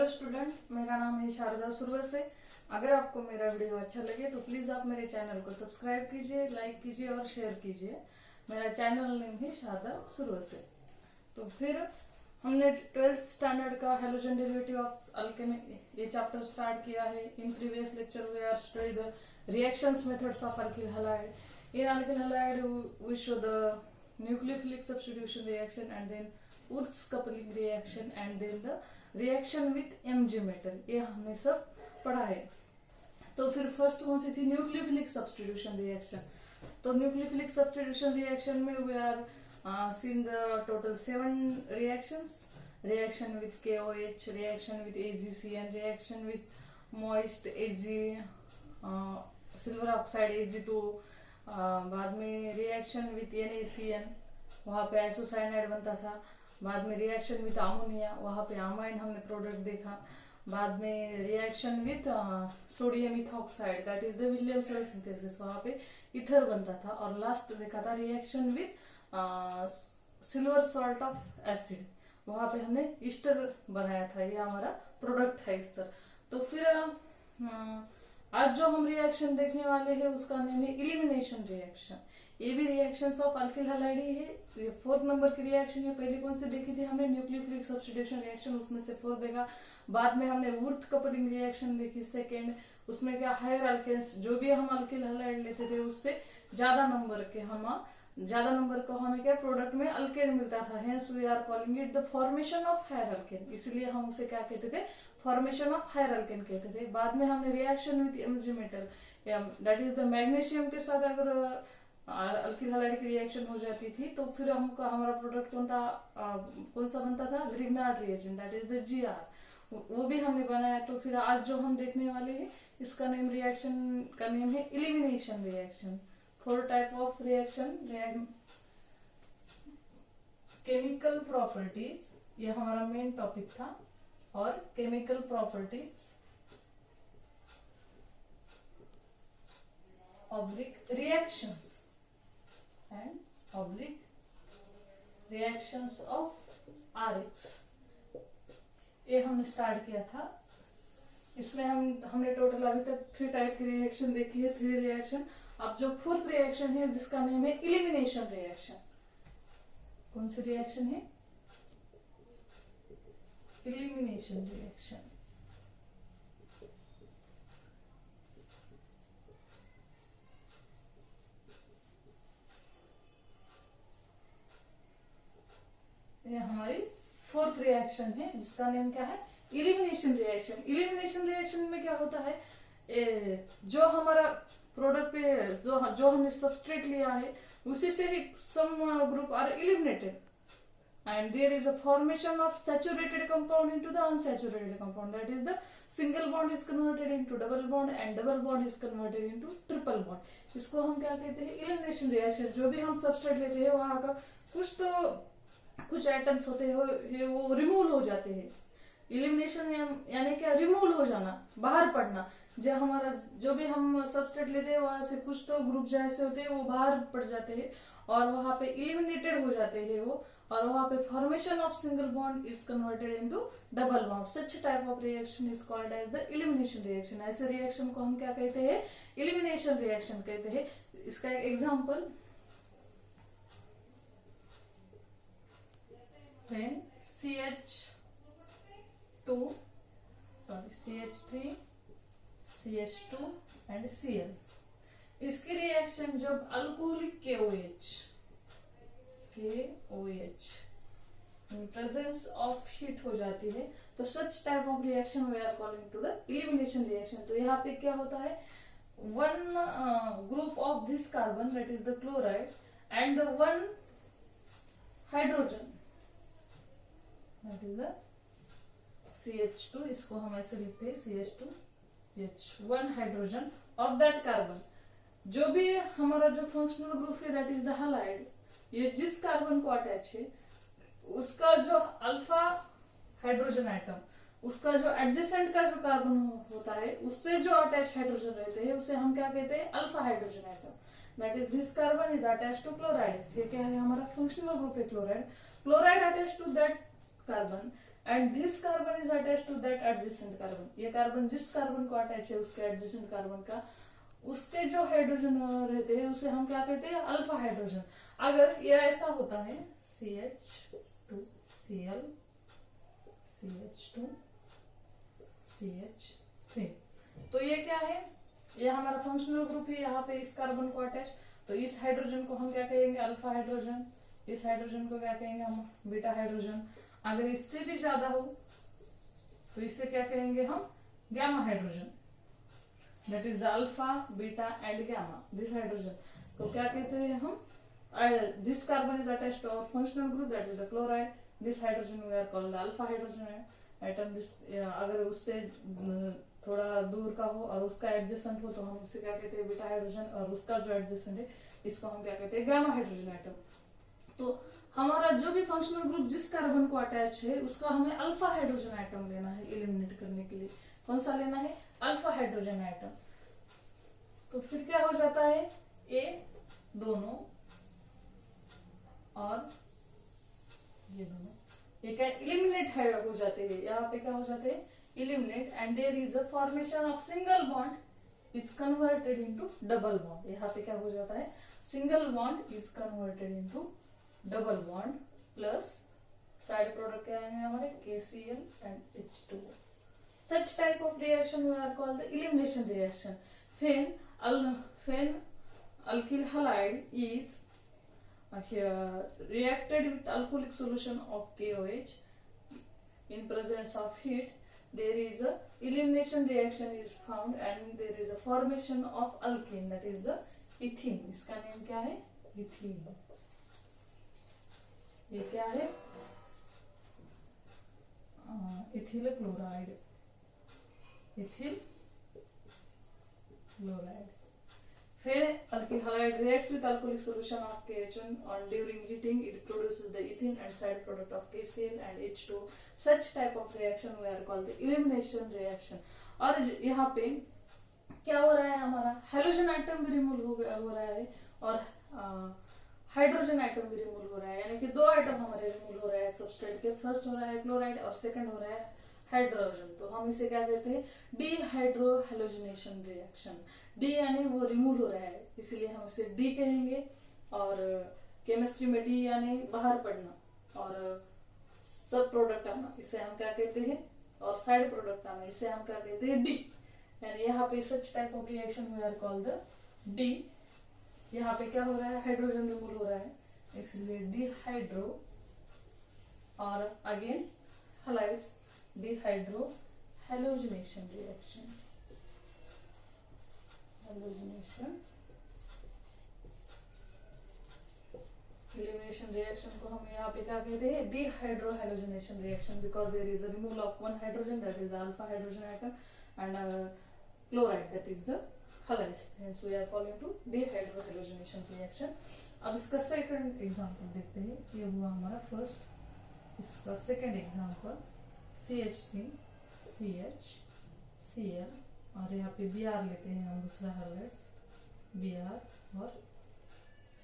Hello student, मेरा नाम है शारदा सुरवसे। अगर आपको मेरा वीडियो अच्छा लगे तो प्लीज आप मेरे चैनल को सब्सक्राइब कीजिए, लाइक कीजिए और शेयर कीजिए। मेरा चैनल नेम है शारदा सुरवसे। तो फिर हमने 12th स्टैंडर्ड का हेलोजन डेरिवेटिव ऑफ अल्केन ये चैप्टर स्टार्ट किया है। In previous lecture we are study the reactions methods of alkyl halide. In alkyl halide we show the nucleophilic substitution reaction and then Wurtz coupling reaction and then the reaction with Mg metal। ये हमने सब पढ़ा है। तो फिर first कौन सी थी? Nucleophilic substitution reaction. तो न्यूक्लियोफिलिक सब्स्टिट्यूशन रिएक्शन में we are seen the total 7 reactions. Reaction with KOH, reaction with AgCN, reaction with moist Ag, silver oxide Ag2, बाद में रिएक्शन विथ NaCN, वहां पे आइसोसाइनाइड बनता था। बाद में रिएक्शन विथ अमोनिया, वहां पे अमाइन हमने प्रोडक्ट देखा। बाद में reaction with sodium ethoxide, that is the Williamson synthesis, वहां पे इथर बनता था। और लास्ट देखा था reaction with silver salt of acid, वहां पे हमने ईस्टर बनाया था। ये हमारा प्रोडक्ट है ईस्टर। तो फिर आज जो हम रिएक्शन देखने वाले हैं उसका नेम है इलिमिनेशन रिएक्शन। ये भी रिएक्शंस ऑफ अल्किल हैलाइड ही है। ये 4th नंबर की रिएक्शन है। पहले कौन सी देखी थी हमने? न्यूक्लियोफिलिक सब्स्टिट्यूशन रिएक्शन, उसमें से 4 देखा। बाद में हमने वुर्थ कपलिंग रिएक्शन देखी सेकेंड। उसमें क्या हायर अल्केन्स, जो भी हम अल्किल हैलाइड लेते थे उससे ज्यादा नंबर को हमें क्या प्रोडक्ट में अल्केन मिलता था। Hence we are calling it the formation of higher alkane, इसलिए हम उसे क्या कहते थे? फॉर्मेशन ऑफ हायर अल्केन कहते थे। बाद में हमने reaction with Mg metal, that is the magnesium के साथ अगर अल्किल हैलाइड की रिएक्शन हो जाती थी तो फिर हमको हमारा प्रोडक्ट कौन सा बनता था? Grignard reagent, that is the Gr, वो भी हमने बनाया। तो फिर आज जो हम देखने वाले हैं इसका नेम रिएक्शन का नेम है elimination reaction. 4 type of reaction. Chemical properties, ये हमारा मेन टॉपिक था। और chemical properties oblique reactions and oblique reactions of RH, ये हमने स्टार्ट किया था। इसमें हमने टोटल अभी तक 3 टाइप की रिएक्शन देखी है, 3 रिएक्शन। अब जो 4th रिएक्शन है जिसका नेम है इलिमिनेशन रिएक्शन। कौन सी रिएक्शन है? Elimination reaction. ये हमारी 4th रिएक्शन है जिसका नेम क्या है? Elimination reaction. इलिमिनेशन रिएक्शन में क्या होता है? जो हमारा प्रोडक्ट पे जो हमने सबस्ट्रेट लिया है उसी से ही some group are eliminated and there is a formation of saturated compound into the unsaturated compound, that is the single bond is converted into double bond and double bond is converted into triple bond। इसको हम क्या कहते हैं? Elimination reaction. जो भी हम substrate लेते हैं वहां का कुछ एटम्स होते हैं वो रिमूव हो जाते हैं। इलिमिनेशन यानी क्या? रिमूव हो जाना, बाहर पड़ना। जो भी हम सबस्ट्रेट लेते हैं वहां से कुछ तो ग्रुप जैसे होते हैं वो बाहर पड़ जाते हैं और वहां पे इलिमिनेटेड हो जाते हैं वो, और वहां पे formation of single bond is converted into double bond. Such type of reaction is called as the elimination reaction. ऐसे रिएक्शन को हम क्या कहते हैं? इलिमिनेशन रिएक्शन कहते हैं। इसका एक example, when CH3 CH2 and Cl, इसकी रिएक्शन जब alcoholic KOH in presence of heat हो जाती है तो such type of reaction we are calling to the elimination reaction। तो यहाँ पे क्या होता है? one group of this carbon, that is the chloride, and the one hydrogen, that is the CH2, इसको हम ऐसे लिखते हैं CH2H, one hydrogen of that carbon। जो भी हमारा जो फंक्शनल ग्रुप है दैट इज द हैलाइड, ये जिस कार्बन को अटैच है उसका जो अल्फा हाइड्रोजन एटम, उसका जो एडजेसेंट का जो कार्बन होता है उससे जो अटैच हाइड्रोजन रहते हैं उसे हम क्या कहते हैं? Alpha hydrogen atom. That is this carbon is attach to chloride. ये क्या है? हमारा फंक्शनल ग्रुप है chloride. Chloride attach to that carbon and this carbon is attach to that adjacent carbon. ये कार्बन जिस कार्बन को अटैच है उसके एडजेसेंट कार्बन का, उसके जो हाइड्रोजन रहते हैं उसे हम क्या कहते हैं, अल्फा हाइड्रोजन। अगर ये ऐसा होता है CH2Cl CH2 CH3, तो ये क्या है, ये हमारा फंक्शनल ग्रुप है, यहाँ पे इस कार्बन को अटैच, तो इस हाइड्रोजन को हम क्या कहेंगे, अल्फा हाइड्रोजन। इस हाइड्रोजन को क्या कहेंगे हम, बीटा हाइड्रोजन। अगर इससे भी ज्यादा हो तो इसे क्या कहेंगे हम, gamma hydrogen. That is the alpha beta and gamma, this hydrogen तो क्या कहते हैं हम, this carbon is attached to our functional group that is the chloride. This hydrogen we are called alpha hydrogen atom. अगर उससे थोड़ा दूर का हो और उसका एडजेसेंट हो तो हम उसे क्या कहते हैं, बीटा हाइड्रोजन, और उसका जो एडजेसेंट है इसको हम क्या कहते हैं, गामा हाइड्रोजन एटम। तो हमारा जो भी फंक्शनल ग्रुप जिस कार्बन को अटैच है उसका हमें अल्फा हाइड्रोजन एटम लेना है एलिमिनेट करने के लिए। कौन सा लेना है, अल्फा हाइड्रोजन एटम। तो फिर क्या हो जाता है, ए दोनों और ये दोनों ये क्या इलिमिनेट हो जाते हैं, यहाँ पे क्या हो जाते हैं, eliminate, and there is a formation of single bond is converted into double bond. यहाँ पे क्या हो जाता है, single bond is converted into double bond plus side product क्या है हमारे, KCl and H2। Such type of reaction we are called the elimination reaction. When alkyl halide is reacted with alcoholic solution of KOH in presence of heat, there is a elimination reaction is found and there is a formation of alkene, that is the ethene। इसका name क्या है, ethene। ये क्या है, ethyl chloride, ethyl chloride. फिर alkyl halide reacts with alcoholic solution of KHN and during heating it produces the ethene and side product of KCl and H2। Such type of reaction we are called the elimination reaction। और यहाँ पे क्या हो रहा है, हमारा hydrogen atom भी remove हो रहा है और हाइड्रोजन आइटम भी रिमूव हो रहा है, यानी कि दो आइटम हमारे रिमूव हो रहा है सबस्ट्रेट के। फर्स्ट हो रहा है क्लोराइड और सेकंड हो रहा है हाइड्रोजन। तो हम इसे क्या कहते हैं, डीहाइड्रो हेलोजिनेशन रिएक्शन। डी यानी वो रिमूव हो रहा है इसलिए हम इसे डी कहेंगे, और केमिस्ट्री में डी यानी बाहर पड़ना और सब प्रोडक्ट आना, इसे हम क्या कहते हैं, और साइड प्रोडक्ट आना, इसे हम क्या कहते हैं, डी। यानी यहाँ पे such type of reaction we are called the D. यहाँ पे क्या हो रहा है, हाइड्रोजन रिमूव हो रहा है इसलिए डीहाइड्रो, और again halides, dehydro halogenation reaction. Halogenation elimination reaction को हम यहाँ पे क्या कहते हैं, dehydro halogenation reaction, because there is a removal of one hydrogen that is the alpha hydrogen atom and chloride that is the halides, hence we are calling to dehydrohalogenation reaction। अब इसका second example देखते हैं, ये हुआ हमारा first, इसका second example CH3 CH Cl, और यहाँ पे Br लेते हैं हम दूसरा हाइलाइट्स, Br और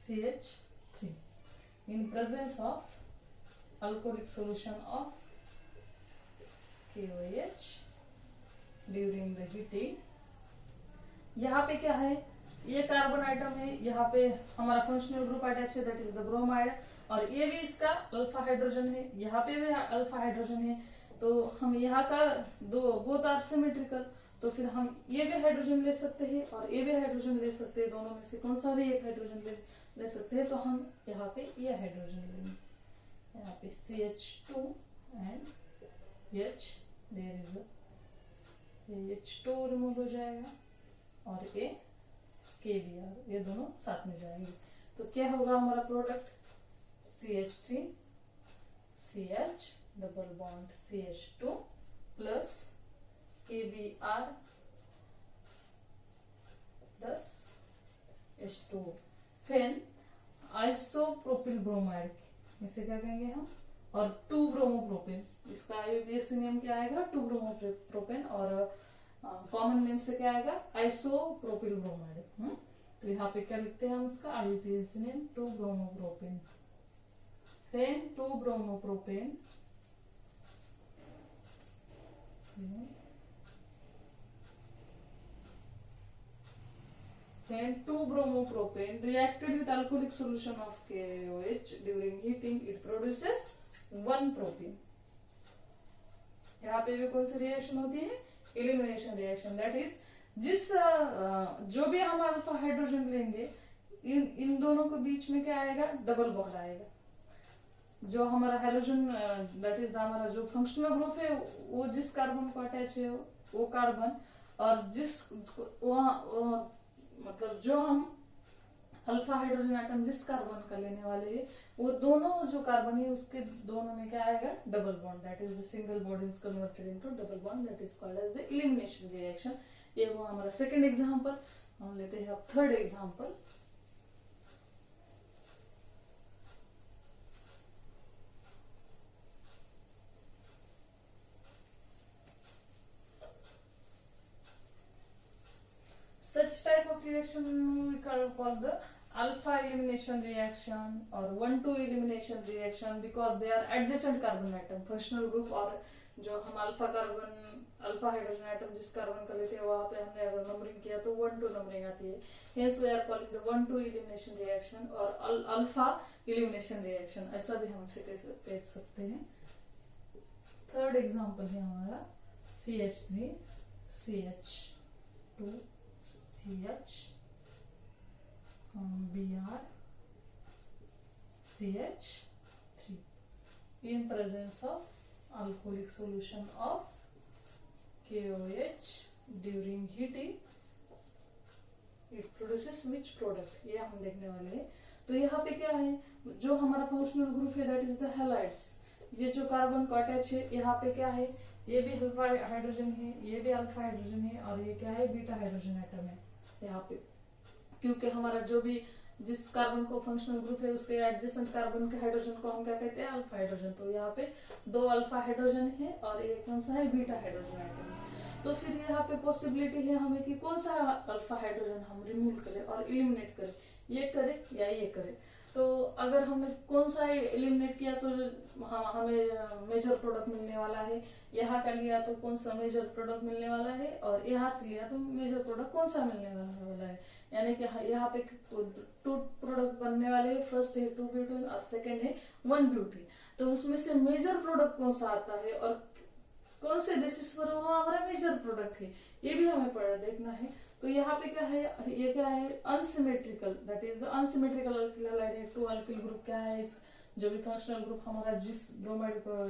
CH3 in presence of alcoholic solution of KOH during the heating। यहाँ पे क्या है, ये कार्बन आइटम है, यहाँ पे हमारा फंक्शनल ग्रुप अटैच है दैट इज द ब्रोमाइड, और ये भी इसका अल्फा हाइड्रोजन है, यहाँ पे भी अल्फा हाइड्रोजन है। तो हम यहाँ का दो बोथ आर सिमेट्रिकल, तो फिर हम ये भी हाइड्रोजन ले सकते हैं और ये भी हाइड्रोजन ले सकते हैं, दोनों में से कौन सा भी एक हाइड्रोजन ले सकते हैं। तो हम यहाँ पे ये हाइड्रोजन लेंगे, यहाँ पे CH2 and H, there is H2 remove हो जाएगा और ये KBr, ये दोनों साथ में जाएंगे। तो क्या होगा हमारा product, CH3 CH double bond CH2 plus KBr plus H2। फिर आइसोप्रोपिल ब्रोमाइड, इसे क्या कहेंगे हम, और 2 ब्रोमोप्रोपेन, इसका बेसिक नेम क्या आएगा, 2 ब्रोमोप्रोपेन, और कॉमन नेम से क्या आएगा, आइसोप्रोपिल ब्रोमाइड। तो यहाँ पे क्या लिखते हैं हम उसका IUPAC नेम, 2 ब्रोमोप्रोपेन। फिर 2 ब्रोमोप्रोपेन हैं। Then 2-bromopropane reacted with alcoholic solution of KOH during heating, it produces 1-propene। यहाँ पे भी कौन सी रिएक्शन होती है? Elimination reaction. दैट इज जो भी हम अल्फा हाइड्रोजन लेंगे इन दोनों के बीच में क्या आएगा? डबल बॉन्ड आएगा। जो हमारा हाइड्रोजन दैट इज हमारा जो फंक्शनल ग्रुप है वो जिस कार्बन को अटैच है वो कार्बन, और जिस मतलब जो हम अल्फा हाइड्रोजन एटम जिस कार्बन का लेने वाले हैं वो दोनों जो कार्बन है उसके दोनों में क्या आएगा? Double bond. That is the single bond is converted into double bond, that is called as the elimination reaction. ये वो हमारा सेकंड एग्जांपल। हम लेते हैं अब third example. Such type of reaction we call the alpha elimination reaction or 1,2 elimination reaction because they are adjacent carbon atom functional group। और जो हम अल्फा हाइड्रोजन एटम जिस कार्बन का लेते हैं वहां पे हमने अगर नंबरिंग किया तो 1-2 नंबरिंग आती है। Hence we are calling the 1,2 elimination reaction और अल्फा elimination reaction, ऐसा भी हम इसे कह सकते हैं। थर्ड एग्जांपल है हमारा CH3 CH2 CH Br CH3 in presence of alcoholic solution of KOH during heating it produces which product, ये हम देखने वाले हैं। तो यहाँ पे क्या है? जो हमारा फंक्शनल ग्रुप है दैट इज द हैलाइड्स। ये जो कार्बन को अटैच है यहाँ पे क्या है? ये भी अल्फा हाइड्रोजन है, ये भी अल्फा हाइड्रोजन है, और ये क्या है? बीटा हाइड्रोजन एटम है यहाँ पे। क्योंकि हमारा जो भी जिस कार्बन को फंक्शनल ग्रुप है उसके एडजेसेंट कार्बन के हाइड्रोजन को हम क्या कहते हैं? Alpha hydrogen. तो यहाँ पे 2 अल्फा हाइड्रोजन है और एक कौन सा है? बीटा हाइड्रोजन एटम है। तो फिर यहाँ पे पॉसिबिलिटी है हमें कि कौन सा अल्फा हाइड्रोजन हम रिमूव करें और इलिमिनेट करें, ये करें या ये करें। तो अगर हमने कौन सा एलिमिनेट किया तो हमें मेजर प्रोडक्ट मिलने वाला है। यहाँ का लिया तो कौन सा मेजर प्रोडक्ट मिलने वाला है, और यहाँ से लिया तो मेजर प्रोडक्ट कौन सा मिलने वाला है। यानी कि यहाँ पे 2 प्रोडक्ट बनने वाले हैं। फर्स्ट है 2 ब्यूटेन और सेकंड है 1 ब्यूटेन। तो उसमें से मेजर प्रोडक्ट कौन सा आता है और कौन से बेसिस पर वो हमारा मेजर प्रोडक्ट है, ये भी हमें देखना है। तो यहाँ पे क्या है? ये क्या है? Unsymmetrical, that is the unsymmetrical alkyl halide है। 2 अल्किल ग्रुप क्या है? इस जो भी फंक्शनल ग्रुप हमारा जिस ब्रोमाइड को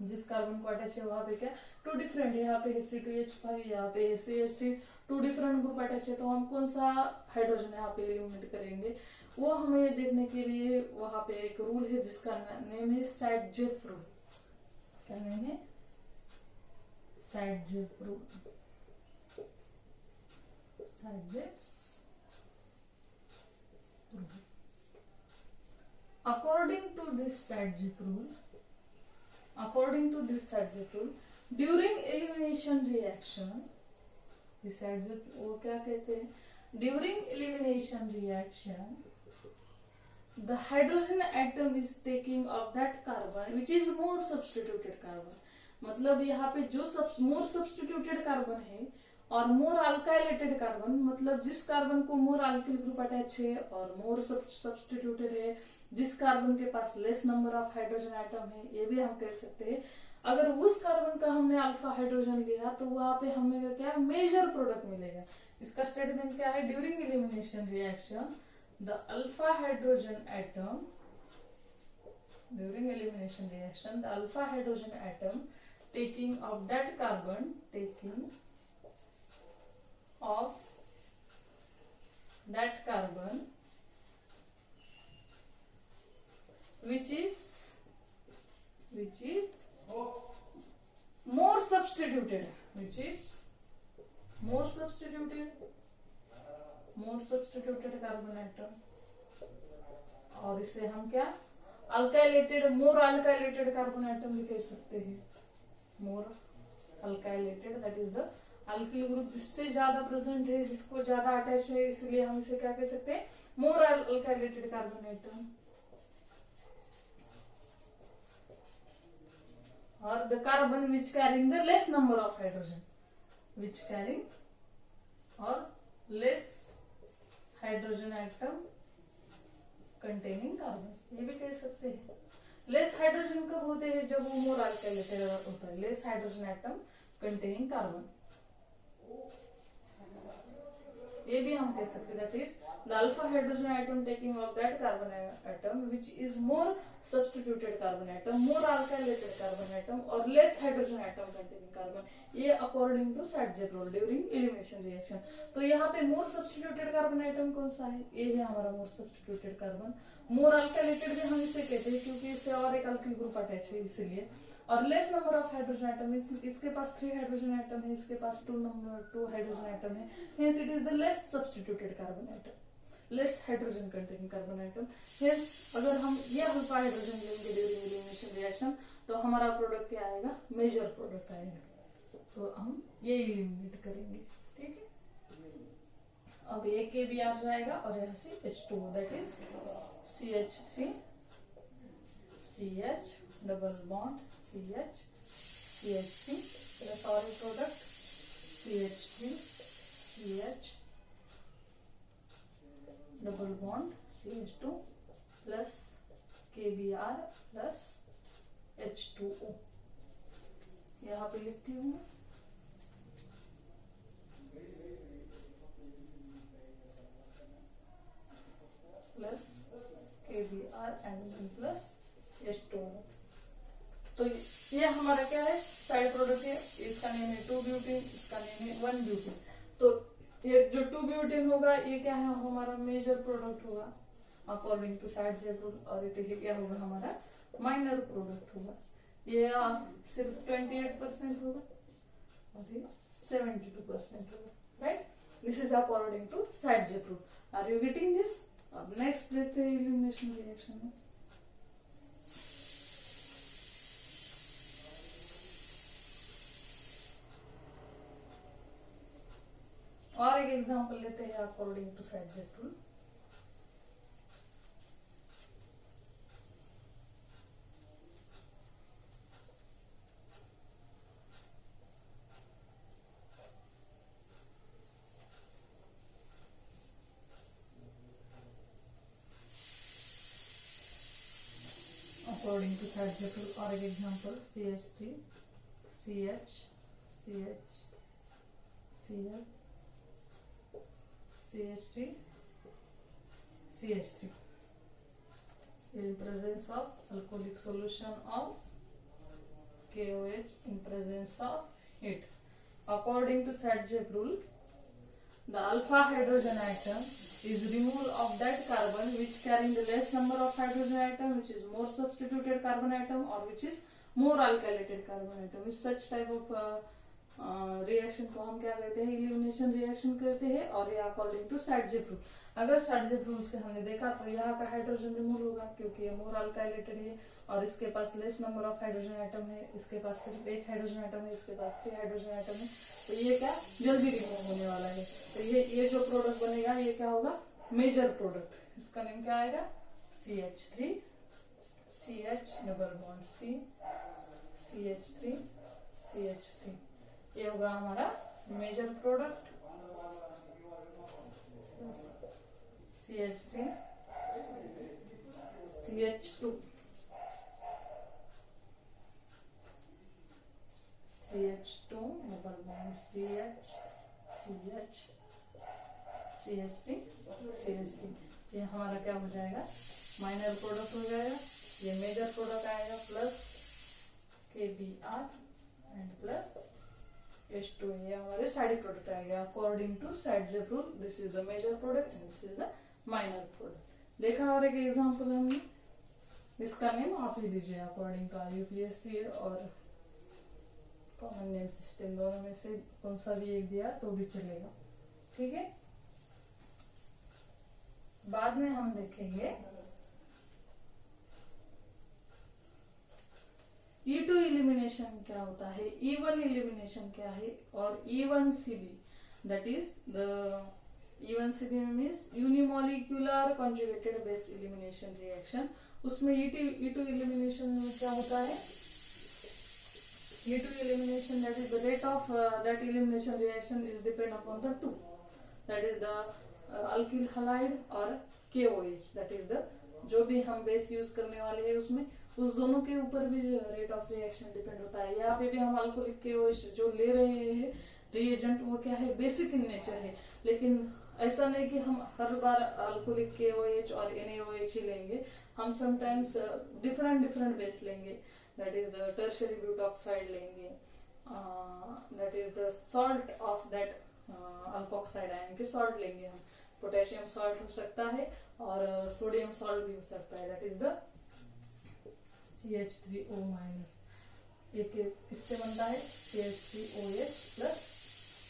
जिस कार्बन को अटैच है वहां पे क्या 2 डिफरेंट, यहाँ पे C2H5 यहाँ पे CH3, 2 डिफरेंट ग्रुप अटैच है। तो हम कौन सा हाइड्रोजन यहाँ पे एलिमिनेट करेंगे वो हमें देखने के लिए वहां पे एक रूल है जिसका नेम है सैडजेफ रूल। क्या नेम है? सैडजेफ rule. Sydjeff's rule. According to this Sydjeff rule, during elimination reaction, this Sydjeff वो क्या कहते हैं? During elimination reaction, the hydrogen atom is taking of that carbon which is more substituted carbon। मतलब यहाँ पे जो more substituted carbon है और मोर अल्काइलेटेड कार्बन, मतलब जिस कार्बन को मोर अल्किल ग्रुप अटैच है और मोर सब्स्टिट्यूटेड है, जिस कार्बन के पास less number of hydrogen atom है, ये भी हम कह सकते हैं। अगर उस कार्बन का हमने अल्फा हाइड्रोजन लिया तो वहां पे हमें क्या मेजर प्रोडक्ट मिलेगा। इसका स्टेटमेंट क्या है? During elimination reaction the alpha hydrogen atom during elimination reaction the alpha hydrogen atom taking of that carbon of that carbon which is more substituted carbon atom, और इसे हम क्या मोर अल्काइलेटेड कार्बन एटम भी कह सकते हैं। More alkylated that is the alkyl group जिससे ज्यादा प्रेजेंट है, जिसको ज्यादा अटैच है, इसलिए हम इसे क्या कह सकते हैं? More alkylated carbon atom. or the carbon which carrying the less number of hydrogen, which carrying or less hydrogen atom containing carbon, ये भी कह सकते हैं। लेस हाइड्रोजन कब होते हैं? जब वो मोर अल्काइलेटेड होता है। Less hydrogen atom containing carbon, ये भी हम कह सकते हैं that is the alpha hydrogen atom taking of that carbon atom which is more substituted carbon atom, more alkylated carbon atom और less hydrogen atom containing carbon, ये according to Saytzeff rule during elimination reaction. तो यहाँ पे मोर substituted carbon atom कौन सा है? ये है हमारा मोर सब्स्टिट्यूटेड कार्बन। मोर अल्काइलेटेड भी हम इसे कहते हैं क्योंकि इससे और एक अल्किल ग्रुप अटैच है इसलिए। और less number of hydrogen atom, इसके पास 3 हाइड्रोजन एटम है, इसके पास 2 हाइड्रोजन एटम है, hence it is the less substituted carbon atom, less hydrogen containing carbon atom. Hence अगर हम ये अल्फा हाइड्रोजन लेंगे ड्यूरिंग एलिमिनेशन रिएक्शन तो हमारा प्रोडक्ट क्या आएगा? मेजर प्रोडक्ट आएगा। तो हम ये एलिमिनेट करेंगे, ठीक है। अब ये के भी आ जाएगा और यहाँ से H2 that is CH3 CH double bond CH CH3 sorry product CH3 CH double bond CH2 plus KBr plus H2O, यहाँ पे लिखती हूँ plus KBr and plus H2O। तो ये हमारा क्या है? साइड प्रोडक्ट है, इसका नेम है 2 ब्यूटेन, इसका नेम है 1 ब्यूटेन। तो ये जो 2 ब्यूटेन होगा ये क्या है? हमारा मेजर प्रोडक्ट होगा अकॉर्डिंग टू सैडजेट रूल, और ये क्या होगा? हमारा माइनर प्रोडक्ट होगा। ये सिर्फ 28% होगा और ये 72% होगा, right? This is according to Saytzeff rule. Are you getting this? अब नेक्स्ट लेते हैं एलिमिनेशन रिएक्शन में। और एक एग्जांपल लेते हैं according to Saytzeff rule. According to scientific rule, or example CH3 CH CH CH CH3 CH3 in presence of alcoholic solution of KOH in presence of heat. According to Sachs rule, the alpha hydrogen atom is removal of that carbon which carrying the less number of hydrogen atom, which is more substituted carbon atom, or which is more alkylated carbon atom. With such type of reaction को हम क्या कहते हैं? Elimination reaction करते हैं, और ये according to Saytzeff rule. अगर सैडजेट रूल से हमने देखा तो यहाँ का हाइड्रोजन रिमूव होगा क्योंकि ये मोर अल्काइलेटेड है और इसके पास less number of hydrogen atom है, इसके पास सिर्फ 1 हाइड्रोजन एटम है, इसके पास 3 हाइड्रोजन एटम है। तो ये क्या जल्दी रिमूव होने वाला है। तो ये जो प्रोडक्ट बनेगा ये क्या होगा? Major product. इसका नेम क्या आएगा? CH3 CH double bond C CH3 CH3, ये होगा हमारा major product. CH3 CH2 CH2 double bond CH CH CH3 CH3, ये हमारा क्या हो जाएगा? माइनर प्रोडक्ट हो जाएगा। ये मेजर प्रोडक्ट आएगा plus KBr and plus H2, ये हमारे साइड प्रोडक्ट आएगा according to Saytzeff rule. This is the major product and this is the minor product. देखा और एक एग्जांपल हमने, इसका नेम आप ही दीजिए अकॉर्डिंग टू UPSC और कॉमन नेम सिस्टम, दोनों में से कौन सा भी एक दिया तो भी चलेगा, ठीक है। बाद में हम देखेंगे E2 एलिमिनेशन क्या होता है, E1 एलिमिनेशन क्या है, और E1CB that is the E1CB means unimolecular conjugated base elimination reaction. उसमें E2 एलिमिनेशन में क्या होता है? E2 elimination, that is the rate of that elimination reaction is depend upon the two, that is the alkyl halide और KOH, that is the जो भी हम base use करने वाले हैं उसमें उस दोनों के ऊपर भी रेट ऑफ रिएक्शन डिपेंड होता है। यहाँ पे भी हम अल्कोहलिक KOH जो ले रहे हैं रिएजेंट वो क्या है, बेसिक इन नेचर है, लेकिन ऐसा नहीं कि हम हर बार अल्कोहलिक KOH और NaOH ही लेंगे, हम समटाइम्स डिफरेंट बेस लेंगे, that is the tertiary butoxide लेंगे, that is the salt of that alkoxide ion के सॉल्ट लेंगे हम, पोटेशियम सॉल्ट हो सकता है और सोडियम सॉल्ट भी हो सकता है, that is the CH3O-, एक किससे बनता है CH3OH प्लस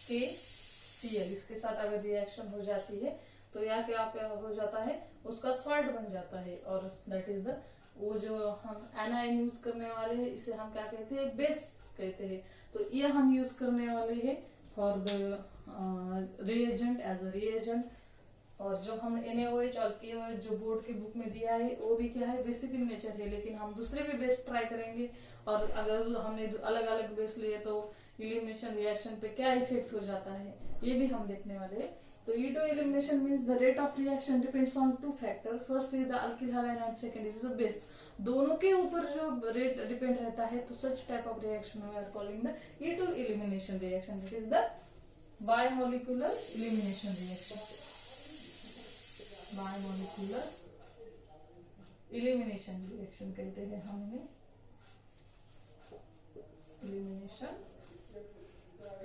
KCl, इसके साथ अगर रिएक्शन हो जाती है तो यह क्या हो जाता है, उसका सॉल्ट बन जाता है, और दैट इज द वो जो हम एनायन यूज करने वाले हैं इसे हम क्या कहते हैं, बेस कहते हैं। तो ये हम यूज करने वाले हैं for the reagent as a reagent, और जो हम NaOH और KOH जो बोर्ड की बुक में दिया है वो भी क्या है, बेसिक इन नेचर है, लेकिन हम दूसरे भी बेस ट्राई करेंगे, और अगर हमने अलग अलग बेस लिए तो इलिमिनेशन रिएक्शन पे क्या इफेक्ट हो जाता है ये भी हम देखने वाले हैं। तो E2 elimination means the rate of reaction depends on two factors. First is the alkyl halide and second is the base. दोनों के ऊपर जो रेट डिपेंड रहता है, तो such type of reaction we are calling the E2 elimination reaction. That is the bimolecular elimination reaction. Bimolecular elimination reaction कहते हैं हम इन्हें, elimination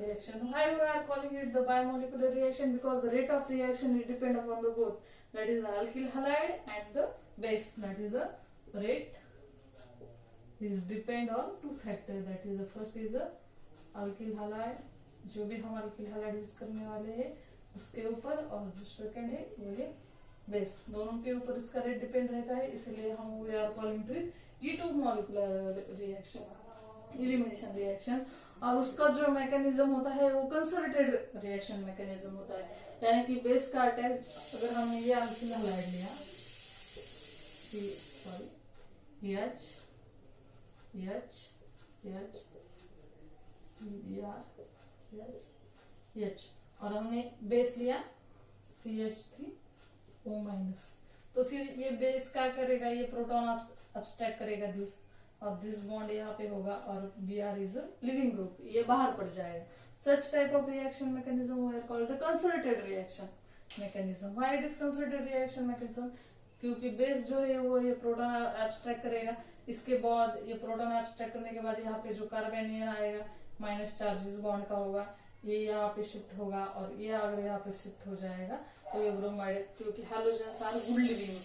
reaction. Why we are calling it the bimolecular reaction? Because the rate of reaction is depend upon the both, that is the alkyl halide and the base, that is the rate is depend on two factors, that is the first is the alkyl halide, जो भी हम alkyl halide use करने वाले हैं उसके ऊपर, और जो सेकंड है वो है बेस, दोनों के ऊपर इसका रेट डिपेंड रहता है, इसलिए हम we are calling to E2 molecular reaction, elimination reaction. और उसका जो मैकेनिज्म होता है वो कंसर्टेड रिएक्शन मैकेनिज्म होता है, यानी कि बेस का अटैक, अगर हमने ये अल्किल हैलाइड लिया H और हमने बेस लिया CH3O-, तो फिर ये बेस क्या करेगा, ये प्रोटॉन अब्स्ट्रैक्ट करेगा दिस, और दिस बॉन्ड यहाँ पे होगा, और Br is a leaving group, ये बाहर पड़ जाएगा। Such type of reaction mechanism we are called the concerted reaction mechanism. Why it is concerted reaction mechanism? क्योंकि बेस जो है वो ये प्रोटॉन एब्स्ट्रैक्ट करेगा, इसके बाद ये प्रोटॉन एब्स्ट्रैक्ट करने के बाद यहाँ पे जो कार्बोनियन आएगा माइनस चार्जेस बॉन्ड का होगा, ये यहाँ पे शिफ्ट होगा, और ये अगर यहाँ पे शिफ्ट हो जाएगा तो ये ब्रोमाइड, क्योंकि halogen are good leaving,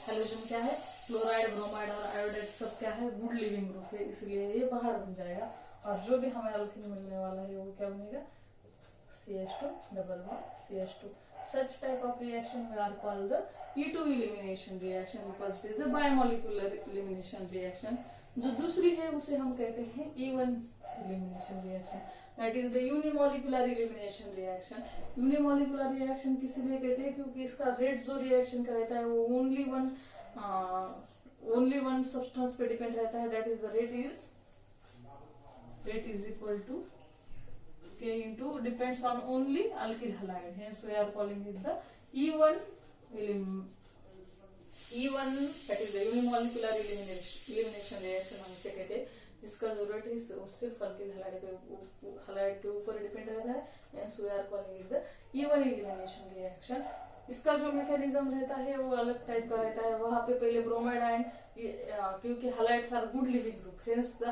halogen क्या है, क्लोराइड, ब्रोमाइड और आयोडाइड सब क्या है, गुड लिविंग ग्रुप है, इसलिए ये बाहर बन जाएगा, और जो भी हमें अल्किल मिलने वाला है वो क्या बनेगा, CH2 double bond CH2। Such type of reaction we are called the E2 elimination reaction because it is the bimolecular elimination reaction। जो दूसरी है उसे हम कहते हैं E1 elimination reaction, that is the unimolecular elimination reaction। unimolecular reaction किसीलिए कहते हैं, क्योंकि इसका रेट जो रिएक्शन का रहता है वो ओनली वन सब्सटेंस पे डिपेंड रहता है, that is the rate is equal to K into depends on only alkyl halide, hence we are calling it the E1 that is the unimolecular elimination reaction हम इसे कहते हैं, जिसका जो rate है सिर्फ alkyl halide के ऊपर डिपेंड रहता है, hence we are calling it the E1 elimination reaction। इसका जो मैकेनिज्म रहता है वो अलग टाइप का रहता है, वहां पे पहले ब्रोमाइड आयन, क्योंकि halides are good leaving group, hence the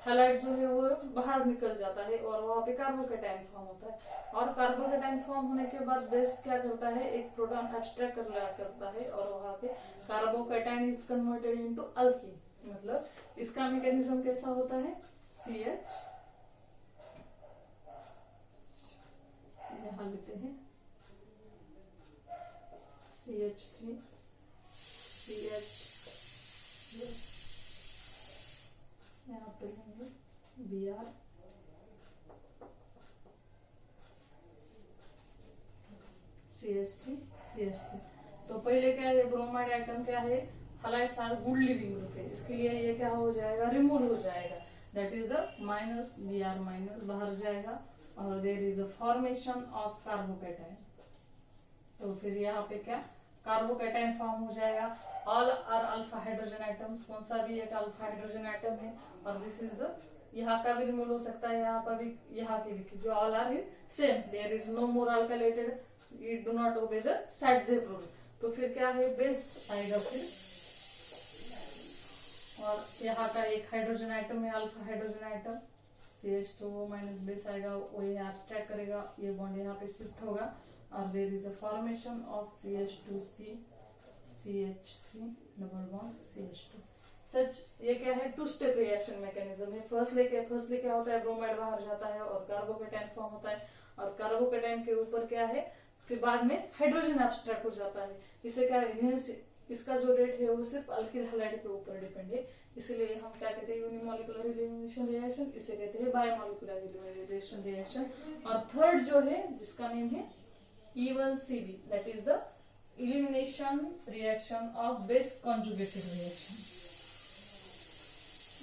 halide जो है वो बाहर निकल जाता है और वहां पे कार्बोकैटायन फॉर्म होता है, और कार्बोकैटायन फॉर्म होने के बाद बेस क्या करता है, एक प्रोटॉन एब्स्ट्रैक्ट करता है, और वहां पे carbocation is converted into alkyne. मतलब इसका मैकेनिज्म कैसा होता है, CH यहाँ लेते हैं CH3 CH, यहाँ पे लेंगे Br CH3 CH3। तो पहले क्या है, ब्रोमाइड एटम क्या है, halides are good leaving group है, इसके लिए ये क्या हो जाएगा, रिमूव हो जाएगा, that is the minus Br minus बाहर जाएगा और there is a formation of carbocation. तो फिर यहाँ पे क्या कार्बोकेटाइन फॉर्म हो जाएगा। All are alpha hydrogen atoms, कौन सा भी एक अल्फा हाइड्रोजन एटम है और दिस इज द यहाँ का भी रिमूव हो सकता है, यहाँ पर भी, यहाँ के भी, जो all are same, there is no more alkylated, ये do not obey the Saytzeff rule. तो फिर क्या है बेस आएगा फिर, और यहाँ का एक हाइड्रोजन आइटम है alpha hydrogen atom CH2 minus base आएगा, वो ये एब्स्ट्रैक्ट करेगा, ये बॉन्ड यहाँ पे शिफ्ट होगा और there is a formation of CH2C CH3 double bond CH2। Such ये क्या है टू स्टेप रिएक्शन मैकेनिज्म है। फर्स्टली क्या होता है ब्रोमाइड बाहर जाता है और कार्बोकेटाइन फॉर्म होता है और कार्बोकेटाइन के ऊपर क्या है फिर बाद में हाइड्रोजन एब्स्ट्रैक्ट हो जाता है। इसे क्या है इसका जो रेट है वो सिर्फ अल्किल हैलाइड के ऊपर डिपेंड है, इसीलिए हम क्या कहते हैं यूनिमोलिकुलर एलिमिनेशन रिएक्शन, इसे कहते हैं बायोमोलिकुलर एलिमिनेशन रिएक्शन। और थर्ड जो है जिसका नेम है E1CB that is the elimination reaction of base conjugated reaction.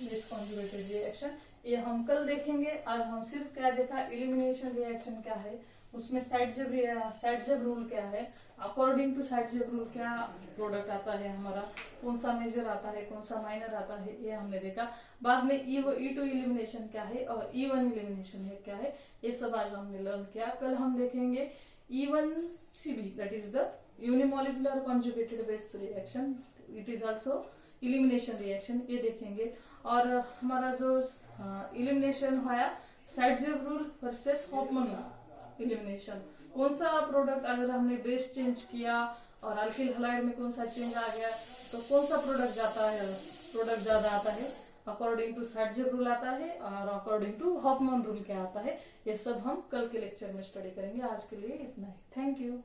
Base conjugated reaction ये हम कल देखेंगे, आज हम सिर्फ क्या देखा एलिमिनेशन रिएक्शन क्या है, उसमें साइडजेब रूल क्या है, अकॉर्डिंग टू साइडजेब रूल क्या प्रोडक्ट आता है हमारा, कौन सा मेजर आता है कौन सा माइनर आता है, ये हमने देखा। बाद में E2 एलिमिनेशन क्या है और E1 एलिमिनेशन है क्या है, ये सब आज हमने लर्न किया। कल हम देखेंगे E1CB that is the unimolecular conjugated base reaction, it is also elimination reaction, ये देखेंगे। और हमारा जो एलिमिनेशन हुआ साइडजेब रूल वर्सेस हॉफमैन एलिमिनेशन, कौन सा प्रोडक्ट अगर हमने बेस चेंज किया और अल्किल हैलाइड में कौन सा चेंज आ गया तो कौन सा प्रोडक्ट ज्यादा आता है, अकॉर्डिंग टू साइडजेब रूल आता है और अकॉर्डिंग टू हॉफमैन रूल क्या आता है, ये सब हम कल के लेक्चर में स्टडी करेंगे। आज के लिए इतना ही, थैंक यू।